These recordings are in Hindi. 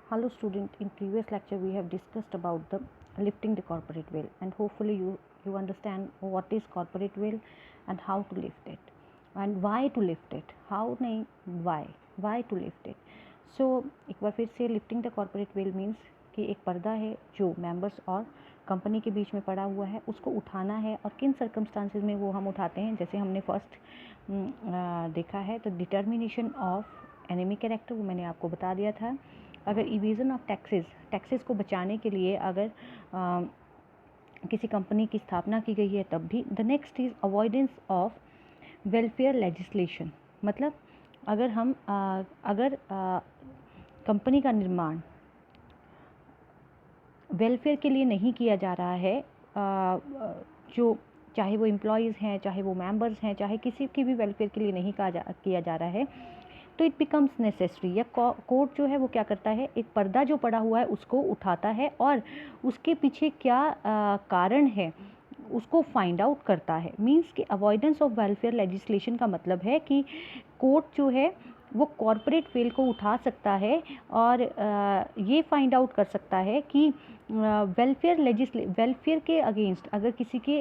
Hello student, in previous lecture we have discussed about the lifting the corporate veil, and hopefully you understand what is corporate veil and how to lift it and why to lift it. How नहीं, why to lift it. So एक बार फिर से lifting the corporate veil means कि एक पर्दा है जो मेंबर्स और कंपनी के बीच में पड़ा हुआ है, उसको उठाना है और किन सर्कमस्टांसेस में वो हम उठाते हैं. जैसे हमने फर्स्ट देखा है तो डिटर्मिनेशन ऑफ एनिमी कैरेक्टर, वो मैंने आपको बता दिया था. अगर इवेजन ऑफ टैक्सेस को बचाने के लिए अगर किसी कंपनी की स्थापना की गई है तब भी. The next is avoidance of welfare legislation. मतलब अगर कंपनी का निर्माण वेलफेयर के लिए नहीं किया जा रहा है, जो चाहे वो एम्प्लॉयज़ हैं, चाहे वो मेंबर्स हैं, चाहे किसी की भी वेलफेयर के लिए नहीं किया जा रहा है, तो इट बिकम्स नेसेसरी. या कोर्ट जो है वो क्या करता है, एक पर्दा जो पड़ा हुआ है उसको उठाता है और उसके पीछे क्या कारण है उसको फाइंड आउट करता है. मींस कि अवॉइडेंस ऑफ वेलफेयर लेजिस्लेशन का मतलब है कि कोर्ट जो है वो कॉरपोरेट वेल को उठा सकता है और ये फाइंड आउट कर सकता है कि वेलफेयर के अगेंस्ट अगर किसी के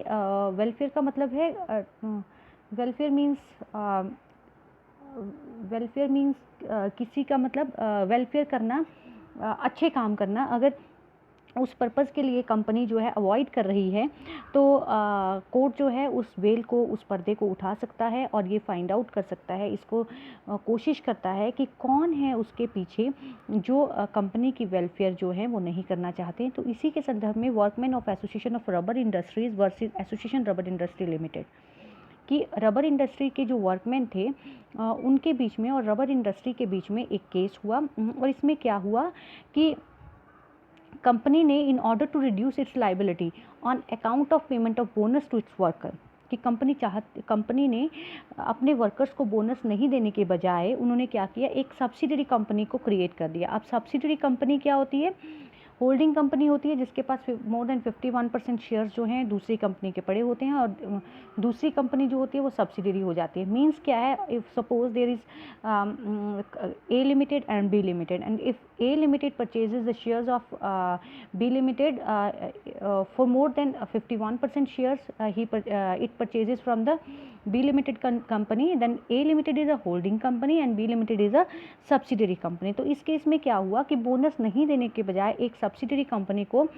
वेलफेयर का मतलब है वेलफेयर मीन्स किसी का मतलब वेलफेयर करना, अच्छे काम करना. अगर उस पर्पज़ के लिए कंपनी जो है अवॉइड कर रही है तो कोर्ट जो है उस वेल को, उस पर्दे को उठा सकता है और ये फाइंड आउट कर सकता है, इसको कोशिश करता है कि कौन है उसके पीछे जो कंपनी की वेलफेयर जो है वो नहीं करना चाहते. तो इसी के संदर्भ में workman of association of rubber industries versus association rubber industry limited कि रबर इंडस्ट्री के जो वर्कमैन थे उनके बीच में और रबर इंडस्ट्री के बीच में एक केस हुआ. और इसमें क्या हुआ कि कंपनी ने in order to reduce its liability on account of payment of bonus to its worker, कि कंपनी ने अपने वर्कर्स को बोनस नहीं देने के बजाय उन्होंने क्या किया, एक सब्सिडरी कंपनी को क्रिएट कर दिया. अब सब्सिडरी कंपनी क्या होती है, होल्डिंग कंपनी होती है जिसके पास मोर देन 51% शेयर्स जो हैं दूसरी कंपनी के पड़े होते हैं और दूसरी कंपनी जो होती है वो सब्सिडरी हो जाती है. मींस क्या है, if suppose there is A limited and B limited, and if A Limited purchases the shares of B Limited for more than 51% shares, it purchases from the B Limited company, then A Limited is a holding company and B Limited is a subsidiary company. तो इस केस में क्या हुआ कि बोनस नहीं देने के बजाय एक सब्सिडरी कंपनी को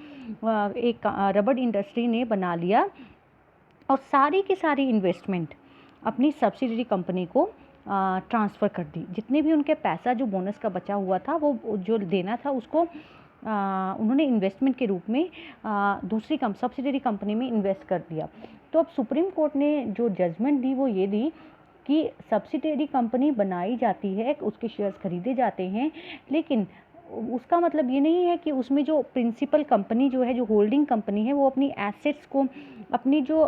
एक रबर इंडस्ट्री ने बना लिया और सारी की सारी इन्वेस्टमेंट अपनी सब्सिडरी कंपनी को ट्रांसफ़र कर दी. जितने भी उनके पैसा जो बोनस का बचा हुआ था वो जो देना था उसको उन्होंने इन्वेस्टमेंट के रूप में दूसरी सब्सिडरी कंपनी में इन्वेस्ट कर दिया. तो अब सुप्रीम कोर्ट ने जो जजमेंट दी वो ये दी कि सब्सिडरी कंपनी बनाई जाती है, उसके शेयर्स खरीदे जाते हैं, लेकिन उसका मतलब ये नहीं है कि उसमें जो प्रिंसिपल कंपनी जो है, जो होल्डिंग कंपनी है, वो अपनी एसेट्स को, अपनी जो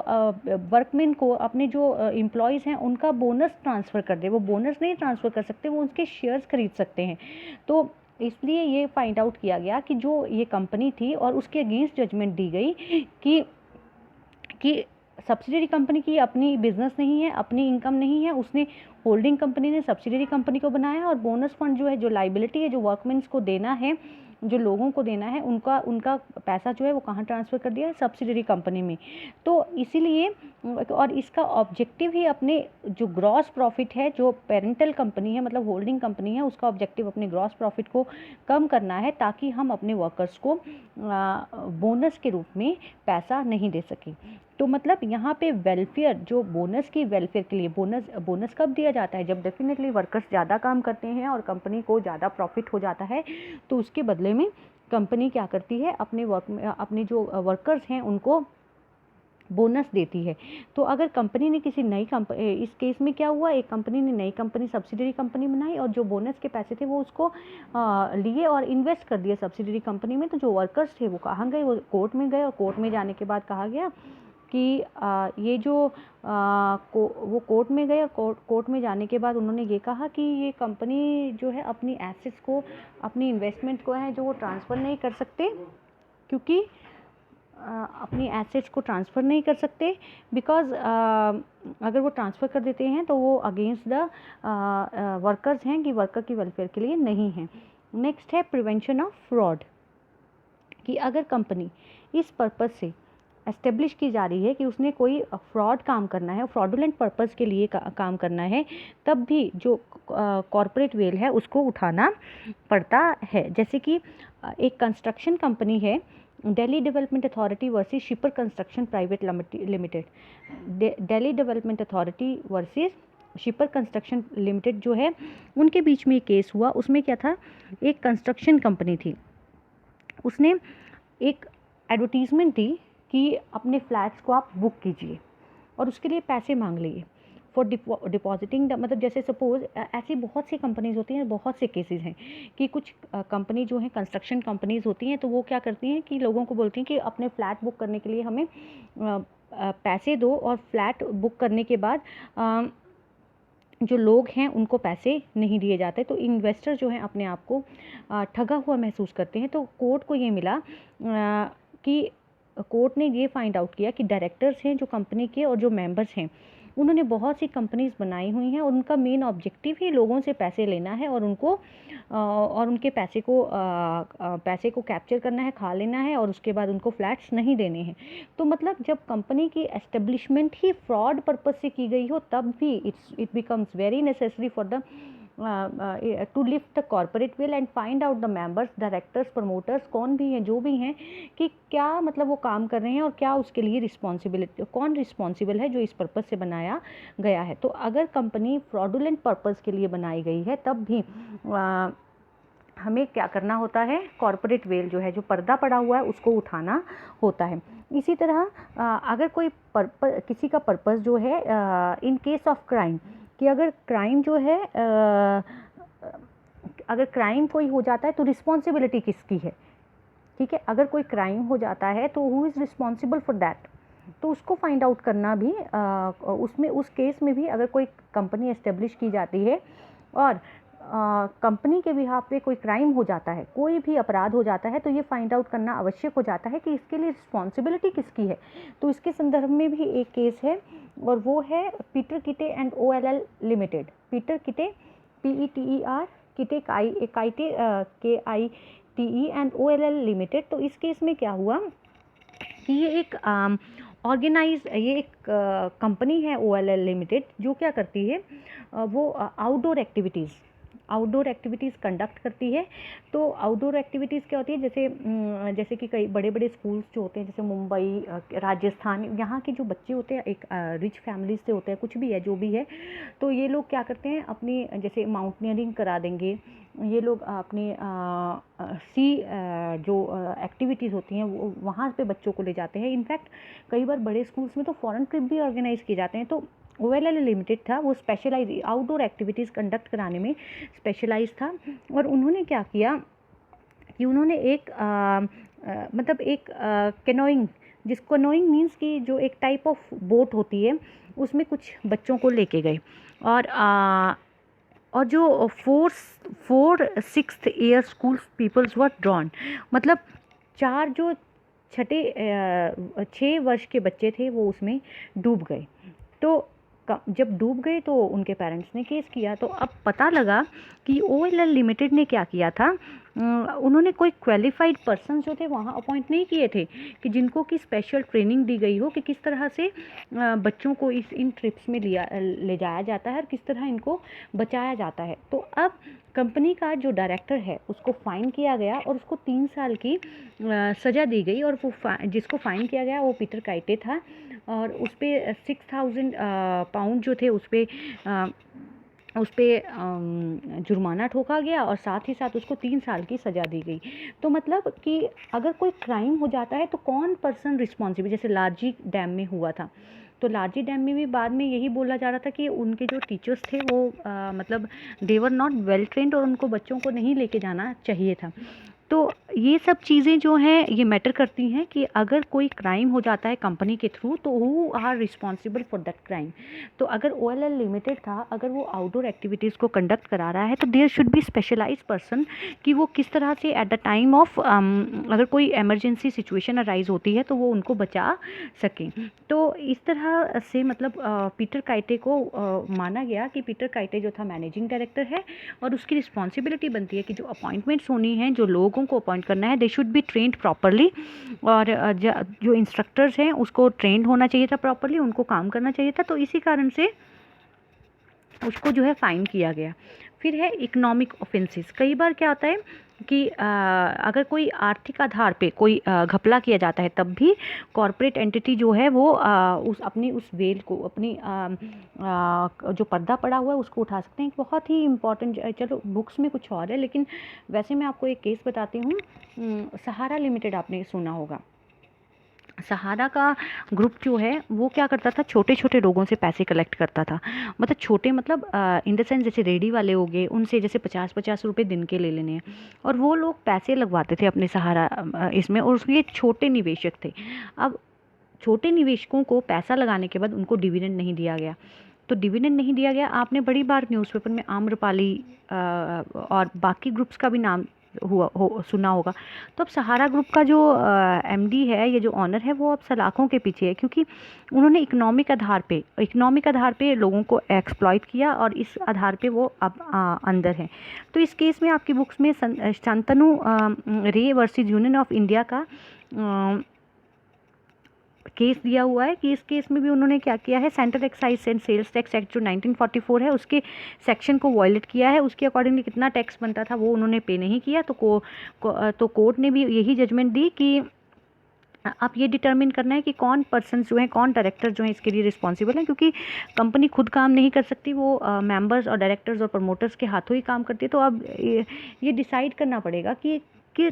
वर्कमैन को, अपने जो एम्प्लॉयज़ हैं उनका बोनस ट्रांसफ़र कर दे. वो बोनस नहीं ट्रांसफ़र कर सकते, वो उसके शेयर्स खरीद सकते हैं. तो इसलिए ये फाइंड आउट किया गया कि जो ये कंपनी थी और उसके अगेंस्ट जजमेंट दी गई कि सब्सिडरी कंपनी की अपनी बिजनेस नहीं है, अपनी इनकम नहीं है, उसने होल्डिंग कंपनी ने सब्सिडरी कंपनी को बनाया और बोनस फंड जो है, जो लाइबिलिटी है, जो वर्कमेंस को देना है, जो लोगों को देना है, उनका पैसा जो है वो कहाँ ट्रांसफ़र कर दिया है, सब्सिडरी कंपनी में. तो इसीलिए और इसका ऑब्जेक्टिव ही अपने जो ग्रॉस प्रॉफिट है, जो पेरेंटल कंपनी है मतलब होल्डिंग कंपनी है, उसका ऑब्जेक्टिव अपने ग्रॉस प्रॉफिट को कम करना है ताकि हम अपने वर्कर्स को बोनस के रूप में पैसा नहीं दे सकें. तो मतलब यहाँ पे वेलफेयर, जो बोनस की वेलफेयर के लिए बोनस कब दिया जाता है, जब डेफिनेटली वर्कर्स ज़्यादा काम करते हैं और कंपनी को ज़्यादा प्रॉफिट हो जाता है, तो उसके बदले में कंपनी क्या करती है, अपने जो वर्कर्स हैं उनको बोनस देती है. तो अगर कंपनी ने किसी नई कंपनी, इस केस में क्या हुआ, एक कंपनी ने नई कंपनी सब्सिडरी कंपनी बनाई और जो बोनस के पैसे थे वो उसको लिए और इन्वेस्ट कर दिए सब्सिडरी कंपनी में. तो जो वर्कर्स थे वो कहाँ गए, वो कोर्ट में गए और कोर्ट में जाने के बाद कहा गया कि ये जो वो कोर्ट में गए और कोर्ट में जाने के बाद उन्होंने ये कहा कि ये कंपनी जो है अपनी एसेट्स को, अपनी इन्वेस्टमेंट को है जो वो ट्रांसफ़र नहीं कर सकते, क्योंकि अपनी एसेट्स को ट्रांसफ़र नहीं कर सकते बिकॉज़ अगर वो ट्रांसफ़र कर देते हैं तो वो अगेंस्ट द वर्कर्स हैं कि वर्कर की वेलफेयर के लिए नहीं हैं. नेक्स्ट है प्रिवेंशन ऑफ फ्रॉड, कि अगर कंपनी इस पर्पज़ से एस्टेब्लिश की जा रही है कि उसने कोई फ्रॉड काम करना है, फ्रॉडुलेंट पर्पज़ के लिए काम करना है, तब भी जो कॉरपोरेट वेल है उसको उठाना पड़ता है। जैसे कि एक कंस्ट्रक्शन कंपनी है, Delhi development authority versus शिपर construction private limited. Delhi development authority versus शिपर construction limited जो है, उनके बीच में केस हुआ। उसमें क्या था, एक कंस्ट्रक्शन कंपनी थी, उसने एक एडवर्टीज़मेंट दी कि अपने फ्लैट्स को आप बुक कीजिए और उसके लिए पैसे मांग लिए फॉर डिपॉजिटिंग, मतलब जैसे सपोज ऐसी बहुत सी कंपनीज होती हैं, बहुत से केसेस हैं कि कुछ कंपनी जो हैं कंस्ट्रक्शन कंपनीज होती हैं, तो वो क्या करती हैं कि लोगों को बोलती हैं कि अपने फ्लैट बुक करने के लिए हमें पैसे दो, और फ्लैट बुक करने के बाद जो लोग हैं उनको पैसे नहीं दिए जाते, तो इन्वेस्टर जो हैं अपने आप को ठगा हुआ महसूस करते हैं। तो कोर्ट को ये मिला कि कोर्ट ने ये फाइंड आउट किया कि डायरेक्टर्स हैं जो कंपनी के और जो मेंबर्स हैं, उन्होंने बहुत सी कंपनीज बनाई हुई हैं और उनका मेन ऑब्जेक्टिव ही लोगों से पैसे लेना है और उनको और उनके पैसे को कैप्चर करना है, खा लेना है, और उसके बाद उनको फ्लैट्स नहीं देने हैं। तो मतलब जब कंपनी की एस्टेब्लिशमेंट ही फ्रॉड पर्पस से की गई हो, तब भी it becomes very necessary for the two lift the corporate veil and find out the members, directors, promoters, कौन भी हैं, जो भी हैं, कि क्या मतलब वो काम कर रहे हैं और क्या उसके लिए रिस्पॉन्सिबिलिटी, कौन रिस्पॉन्सिबल है जो इस पर्पज़ से बनाया गया है। तो अगर कंपनी फ्रॉडुलेंट पर्पज़ के लिए बनाई गई है, तब भी हमें क्या करना होता है, कॉर्पोरेट वेल जो है, जो पर्दा पड़ा हुआ है, उसको उठाना होता है। इसी तरह अगर कोई किसी का पर्पज़ जो है इन केस ऑफ क्राइम, कि अगर क्राइम जो है अगर क्राइम कोई हो जाता है तो रिस्पॉन्सिबिलिटी किसकी है, ठीक है, अगर कोई क्राइम हो जाता है तो who is responsible for that, तो उसको फाइंड आउट करना भी उसमें, उस केस में भी अगर कोई कंपनी एस्टेब्लिश की जाती है और कंपनी के बिहाफ पे कोई क्राइम हो जाता है, कोई भी अपराध हो जाता है, तो ये फाइंड आउट करना आवश्यक हो जाता है कि इसके लिए रिस्पॉन्सिबिलिटी किसकी है। तो इसके संदर्भ में भी एक केस है और वो है Peter Kite and OLL limited. Peter Kite PETER Kite Kite KITE and OLL limited. तो इस केस में क्या हुआ कि ये एक कंपनी है OLL लिमिटेड, जो क्या करती है, वो आउटडोर एक्टिविटीज़ कंडक्ट करती है। तो आउटडोर एक्टिविटीज़ क्या होती है, जैसे कि कई बड़े बड़े स्कूल्स जो होते हैं, जैसे मुंबई, राजस्थान, यहाँ के जो बच्चे होते हैं, एक रिच फैमिलीज से होते हैं, कुछ भी है, जो भी है, तो ये लोग क्या करते हैं, अपनी जैसे माउंटेनियरिंग करा देंगे, ये लोग अपनी जो एक्टिविटीज़ होती हैं वो वहाँ पे बच्चों को ले जाते हैं। इनफैक्ट कई बार बड़े स्कूल्स में तो फॉरेन ट्रिप भी ऑर्गेनाइज़ किए जाते हैं। तो OLL लिमिटेड था, वो स्पेशलाइज आउटडोर एक्टिविटीज़ कंडक्ट कराने में स्पेशलाइज था। और उन्होंने क्या किया कि उन्होंने एक कैनोइंग, कैनोइंग मीन्स कि जो एक टाइप ऑफ बोट होती है, उसमें कुछ बच्चों को लेके गए और जो 4-6 ईयर स्कूल पीपल्स वर ड्रॉन, मतलब 6 वर्ष के बच्चे थे, वो उसमें डूब गए। तो जब डूब गए तो उनके पेरेंट्स ने केस किया। तो अब पता लगा कि OLL लिमिटेड ने क्या किया था, उन्होंने कोई क्वालिफाइड पर्सन जो थे वहाँ अपॉइंट नहीं किए थे, कि जिनको की स्पेशल ट्रेनिंग दी गई हो कि किस तरह से बच्चों को इन ट्रिप्स में ले जाया जाता है और किस तरह इनको बचाया जाता है। तो अब कंपनी का जो डायरेक्टर है उसको फ़ाइन किया गया और उसको 3 साल की सज़ा दी गई। और वो जिसको फ़ाइन किया गया वो पीटर काइटे था, और उस पर 6000 पाउंड जो थे उस पर जुर्माना ठोका गया और साथ ही साथ उसको 3 साल की सज़ा दी गई। तो मतलब कि अगर कोई क्राइम हो जाता है तो कौन पर्सन रिस्पॉन्सिबल, जैसे लारजी डैम में हुआ था, तो लारजी डैम में भी बाद में यही बोला जा रहा था कि उनके जो टीचर्स थे वो मतलब दे वर नॉट वेल ट्रेंड और उनको बच्चों को नहीं लेके जाना चाहिए था। तो ये सब चीज़ें जो हैं ये मैटर करती हैं कि अगर कोई क्राइम हो जाता है कंपनी के थ्रू तो who are responsible for that crime. तो अगर OLL लिमिटेड था, अगर वो आउटडोर एक्टिविटीज़ को कंडक्ट करा रहा है तो there should be specialised person कि वो किस तरह से एट द टाइम ऑफ अगर कोई इमरजेंसी सिचुएशन अराइज होती है तो वो उनको बचा सकें। तो इस तरह से मतलब पीटर काइटे को माना गया कि पीटर काइटे जो था मैनेजिंग डायरेक्टर है और उसकी रिस्पॉन्सिबिलिटी बनती है कि जो अपॉइंटमेंट्स होनी है, जो लोगों को अपॉइंट करना है, they should be trend properly. और जो इंस्ट्रक्टर्स हैं उसको ट्रेंड होना चाहिए था प्रॉपरली, उनको काम करना चाहिए था। तो इसी कारण से उसको जो है फ़ाइन किया गया। फिर है इकोनॉमिक ऑफेंसेस। कई बार क्या होता है कि अगर कोई आर्थिक आधार पे कोई घपला किया जाता है तब भी कॉरपोरेट एंटिटी जो है वो उस वेल को अपनी जो पर्दा पड़ा हुआ है उसको उठा सकते हैं। बहुत ही इम्पॉर्टेंट, चलो बुक्स में कुछ और है लेकिन वैसे मैं आपको एक केस बताती हूँ। सहारा लिमिटेड आपने सुना होगा। सहारा का ग्रुप जो है वो क्या करता था, छोटे छोटे लोगों से पैसे कलेक्ट करता था। मतलब छोटे मतलब इन द सेंस जैसे रेडी वाले हो गए, उनसे जैसे 50-50 रुपए दिन के ले लेने हैं और वो लोग पैसे लगवाते थे अपने सहारा इसमें, और उसके छोटे निवेशक थे। अब छोटे निवेशकों को पैसा लगाने के बाद उनको डिविडेंड नहीं दिया गया। तो डिविडेंड नहीं दिया गया, आपने बड़ी बार न्यूज़पेपर में आम्रपाली और बाकी ग्रुप्स का भी नाम सुना होगा। तो अब सहारा ग्रुप का जो MD है, ये जो ऑनर है, वो अब सलाखों के पीछे है क्योंकि उन्होंने इकोनॉमिक आधार पे लोगों को एक्सप्लॉइट किया और इस आधार पे वो अब अंदर है। तो इस केस में आपकी बुक्स में शांतनु रे वर्सेस यूनियन ऑफ इंडिया का केस दिया हुआ है कि इस केस में भी उन्होंने क्या किया है, central excise and sales tax act जो 1944 है उसके सेक्शन को वायलेट किया है। उसके अकॉर्डिंगली कितना टैक्स बनता था वो उन्होंने पे नहीं किया। तो कोर्ट ने भी यही जजमेंट दी कि आप ये डिटर्मिन करना है कि कौन पर्सन जो हैं, कौन डायरेक्टर जो हैं इसके लिए रिस्पॉन्सिबल हैं, क्योंकि कंपनी खुद काम नहीं कर सकती, वो मेंबर्स और डायरेक्टर्स और प्रमोटर्स के हाथों ही काम करती है। तो अब ये डिसाइड करना पड़ेगा कि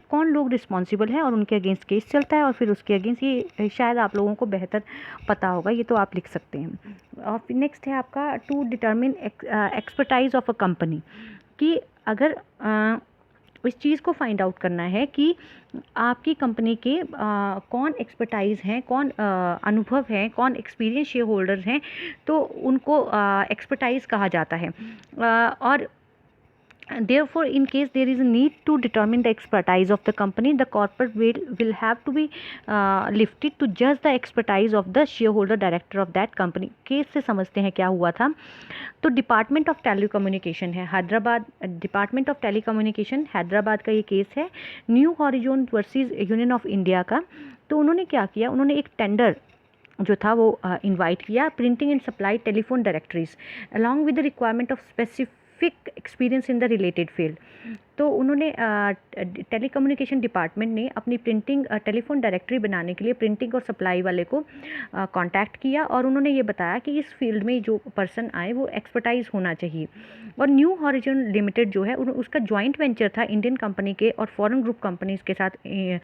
कौन लोग रिस्पॉन्सिबल हैं और उनके अगेंस्ट केस चलता है और फिर उसके अगेंस्ट, ये शायद आप लोगों को बेहतर पता होगा, ये तो आप लिख सकते हैं। और फिर नेक्स्ट है आपका to determine expertise of a company, कि अगर इस चीज़ को फाइंड आउट करना है कि आपकी कंपनी के कौन एक्सपर्टाइज हैं, कौन अनुभव हैं, कौन एक्सपीरियंस शेयर होल्डर्स हैं, तो उनको एक्सपर्टाइज कहा जाता है। और therefore in case there is a need to determine the expertise of the company, the corporate will have to be lifted to judge the expertise of the shareholder director of that company। Case से समझते हैं क्या हुआ था। तो डिपार्टमेंट ऑफ टेलीकम्युनिकेशन है Hyderabad, department of telecommunication Hyderabad का ये केस है, new horizon versus union of India का। तो उन्होंने क्या किया, उन्होंने एक टेंडर जो था वो इनवाइट किया, printing and supply telephone directories along with the requirement of specific experience in the related field. तो उन्होंने टेलीकम्युनिकेशन डिपार्टमेंट ने अपनी प्रिंटिंग टेलीफोन डायरेक्टरी बनाने के लिए प्रिंटिंग और सप्लाई वाले को कांटेक्ट किया और उन्होंने ये बताया कि इस फील्ड में जो पर्सन आए वो एक्सपर्टाइज होना चाहिए। और न्यू हॉरिजॉन लिमिटेड जो है उसका जॉइंट वेंचर था इंडियन कंपनी के और फॉरेन ग्रुप कंपनीज के साथ